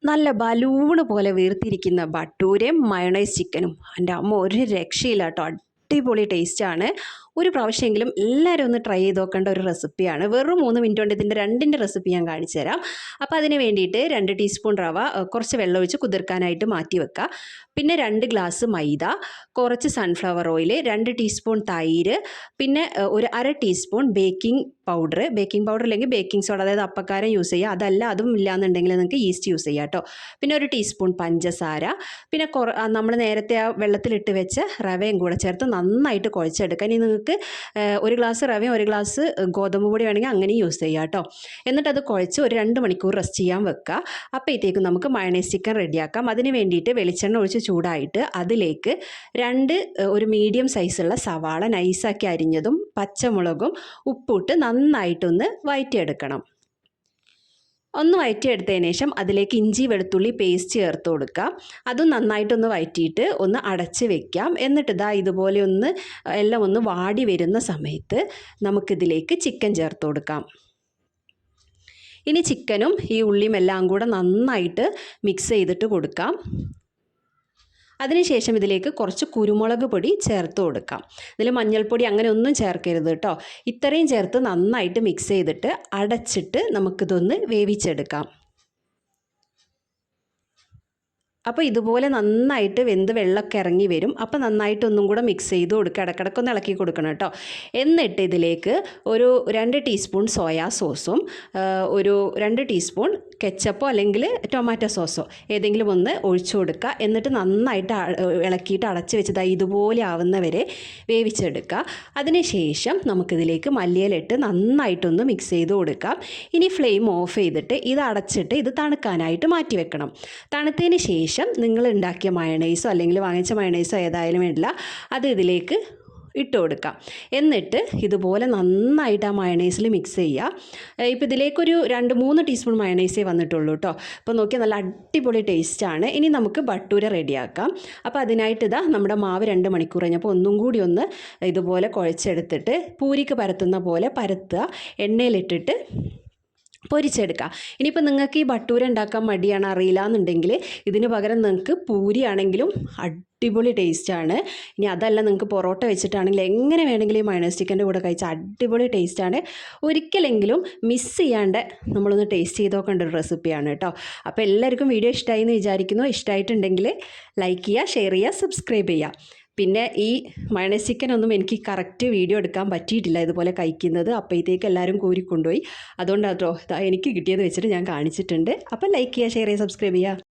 നല്ല ബലൂണ് പോലെ വീർത്തിരിക്കുന്ന ബട്ടൂരയും മയോണൈസ് ചിക്കനും എൻ്റെ അമ്മ ഒരു രക്ഷയില്ല കേട്ടോ. അടിപൊളി ടേസ്റ്റാണ്. ഒരു പ്രാവശ്യമെങ്കിലും എല്ലാവരും ഒന്ന് ട്രൈ ചെയ്ത് നോക്കേണ്ട ഒരു റെസിപ്പിയാണ്. വെറും 3 മിനിറ്റ് കൊണ്ട് ഇതിൻ്റെ രണ്ടിൻ്റെ റെസിപ്പി ഞാൻ കാണിച്ചു തരാം. അപ്പോൾ അതിന് വേണ്ടിയിട്ട് 2 ടീസ്പൂൺ റവ കുറച്ച് വെള്ളം ഒഴിച്ച് കുതിർക്കാനായിട്ട് മാറ്റി വെക്കുക. പിന്നെ 2 ഗ്ലാസ് മൈദ, കുറച്ച് സൺഫ്ലവർ ഓയിൽ, 2 ടീസ്പൂൺ തൈര്, പിന്നെ ഒരു 1/2 ടീസ്പൂൺ ബേക്കിംഗ് പൗഡർ അല്ലെങ്കിൽ ബേക്കിംഗ് സോഡ, അതായത് അപ്പക്കാരം യൂസ് ചെയ്യുക. അതല്ല അതും ഇല്ലയെന്നുണ്ടെങ്കിൽ നിങ്ങൾക്ക് ഈസ്റ്റ് യൂസ് ചെയ്യാം കേട്ടോ. പിന്നെ 1 ടീസ്പൂൺ പഞ്ചസാര, പിന്നെ നമ്മൾ നേരത്തെ ആ വെള്ളത്തിലിട്ട് വെച്ച റവയും കൂടെ ചേർത്ത് നന്നായിട്ട് കുഴച്ചെടുക്കുക. ഇനി നിങ്ങൾക്ക് 1 ഗ്ലാസ് റവയും 1 ഗ്ലാസ് ഗോതമ്പ് പൊടി വേണമെങ്കിൽ അങ്ങനെ യൂസ് ചെയ്യാം കേട്ടോ. എന്നിട്ട് അത് കുഴച്ച് ഒരു 2 മണിക്കൂർ റെസ്റ്റ് ചെയ്യാൻ വെക്കുക. അപ്പോഴത്തേക്കും നമുക്ക് മയോണൈസ് ചിക്കൻ റെഡിയാക്കാം. അതിന് വേണ്ടിയിട്ട് വെളിച്ചെണ്ണ ഒഴിച്ച് ചൂടായിട്ട് അതിലേക്ക് 2 ഒരു മീഡിയം സൈസുള്ള സവാള നൈസാക്കി അരിഞ്ഞതും പച്ചമുളകും ഉപ്പിട്ട് നന്നായിട്ടൊന്ന് വഴറ്റിയെടുക്കണം. ഒന്ന് വഴറ്റിയെടുത്തതിന് ശേഷം അതിലേക്ക് ഇഞ്ചി വെളുത്തുള്ളി പേസ്റ്റ് ചേർത്ത് കൊടുക്കുക. അതും നന്നായിട്ടൊന്ന് വഴറ്റിയിട്ട് ഒന്ന് അടച്ച് വെക്കാം. എന്നിട്ട് ഇതുപോലെ എല്ലാം ഒന്ന് വാടി വരുന്ന സമയത്ത് നമുക്കിതിലേക്ക് ചിക്കൻ ചേർത്ത് കൊടുക്കാം. ഇനി ചിക്കനും ഈ ഉള്ളിയും എല്ലാം കൂടെ നന്നായിട്ട് മിക്സ് ചെയ്തിട്ട് കൊടുക്കാം. അതിനുശേഷം ഇതിലേക്ക് കുറച്ച് കുരുമുളക് പൊടി ചേർത്ത് കൊടുക്കാം. ഇതിൽ മഞ്ഞൾപ്പൊടി അങ്ങനെ ഒന്നും ചേർക്കരുത് കേട്ടോ. ഇത്രയും ചേർത്ത് നന്നായിട്ട് മിക്സ് ചെയ്തിട്ട് അടച്ചിട്ട് നമുക്കിതൊന്ന് വേവിച്ചെടുക്കാം. അപ്പോൾ ഇതുപോലെ നന്നായിട്ട് വെന്ത് വെള്ളമൊക്കെ ഇറങ്ങി വരും. അപ്പോൾ നന്നായിട്ടൊന്നും കൂടെ മിക്സ് ചെയ്ത് കൊടുക്കുക. ഇടയ്ക്കിടയ്ക്കൊന്ന് ഇളക്കി കൊടുക്കണം കേട്ടോ. എന്നിട്ട് ഇതിലേക്ക് ഒരു 2 ടീസ്പൂൺ സോയാ സോസും ഒരു 2 ടീസ്പൂൺ കെച്ചപ്പോ അല്ലെങ്കിൽ ടൊമാറ്റോ സോസോ ഏതെങ്കിലും ഒന്ന് ഒഴിച്ചു കൊടുക്കുക. എന്നിട്ട് നന്നായിട്ട് ഇളക്കിയിട്ട് അടച്ച് വെച്ചത് ഇതുപോലെ ആവുന്നവരെ വേവിച്ചെടുക്കുക. അതിനുശേഷം നമുക്കിതിലേക്ക് മല്ലിയിലിട്ട് നന്നായിട്ടൊന്ന് മിക്സ് ചെയ്ത് കൊടുക്കാം. ഇനി ഫ്ലെയിം ഓഫ് ചെയ്തിട്ട് ഇത് അടച്ചിട്ട് ഇത് തണുക്കാനായിട്ട് മാറ്റി വെക്കണം. തണുത്തതിന് ശേഷം നിങ്ങൾ ഉണ്ടാക്കിയ മയോണൈസോ അല്ലെങ്കിൽ വാങ്ങിച്ച മയോണൈസോ ഏതായാലും വേണ്ടില്ല, അത് ഇതിലേക്ക് ഇട്ട് കൊടുക്കാം. എന്നിട്ട് ഇതുപോലെ നന്നായിട്ട് ആ മയോണൈസിൽ മിക്സ് ചെയ്യുക. ഇപ്പോൾ ഇതിലേക്കൊരു 2-3 ടീസ്പൂൺ മയോണൈസേ വന്നിട്ടുള്ളൂ കേട്ടോ. അപ്പോൾ നോക്കിയാൽ നല്ല അടിപൊളി ടേസ്റ്റാണ്. ഇനി നമുക്ക് ബട്ടൂര റെഡിയാക്കാം. അപ്പോൾ അതിനായിട്ട് നമ്മുടെ മാവ് 2 മണിക്കൂർ കഴിഞ്ഞപ്പോൾ ഒന്നും കൂടി ഒന്ന് ഇതുപോലെ കുഴച്ചെടുത്തിട്ട് പൂരിക്ക് പരത്തുന്ന പോലെ പരത്തുക. എണ്ണയിലിട്ടിട്ട് പൊരിച്ചെടുക്കുക. ഇനിയിപ്പോൾ നിങ്ങൾക്ക് ഈ ബട്ടൂര ഉണ്ടാക്കാൻ മടിയാണ്, അറിയില്ല എന്നുണ്ടെങ്കിൽ ഇതിന് പകരം നിങ്ങൾക്ക് പൂരി ആണെങ്കിലും അടിപൊളി ടേസ്റ്റാണ്. ഇനി അതല്ല നിങ്ങൾക്ക് പൊറോട്ട വെച്ചിട്ടാണെങ്കിൽ എങ്ങനെ വേണമെങ്കിലും ഈ മയോണൈസ് ചിക്കൻ്റെ കൂടെ കഴിച്ചാൽ അടിപൊളി ടേസ്റ്റാണ്. ഒരിക്കലെങ്കിലും മിസ് ചെയ്യാണ്ട് നമ്മളൊന്ന് ടേസ്റ്റ് ചെയ്ത് നോക്കേണ്ട ഒരു റെസിപ്പിയാണ് കേട്ടോ. അപ്പോൾ എല്ലാവർക്കും വീഡിയോ ഇഷ്ടമായി എന്ന് വിചാരിക്കുന്നു. ഇഷ്ടമായിട്ടുണ്ടെങ്കിൽ ലൈക്ക് ചെയ്യുക, ഷെയർ ചെയ്യുക, സബ്സ്ക്രൈബ് ചെയ്യുക. പിന്നെ ഈ മയോണൈസ് ചിക്കൻ ഒന്നും എനിക്ക് കറക്റ്റ് വീഡിയോ എടുക്കാൻ പറ്റിയിട്ടില്ല ഇതുപോലെ കഴിക്കുന്നത്. അപ്പോഴത്തേക്ക് എല്ലാവരും കോരിക്കൊണ്ടുപോയി. അതുകൊണ്ടാട്ടോ എനിക്ക് കിട്ടിയത് വെച്ചിട്ട് ഞാൻ കാണിച്ചിട്ടുണ്ട്. അപ്പോൾ ലൈക്ക് ചെയ്യുക, ഷെയർ ചെയ്യുക, സബ്സ്ക്രൈബ് ചെയ്യുക.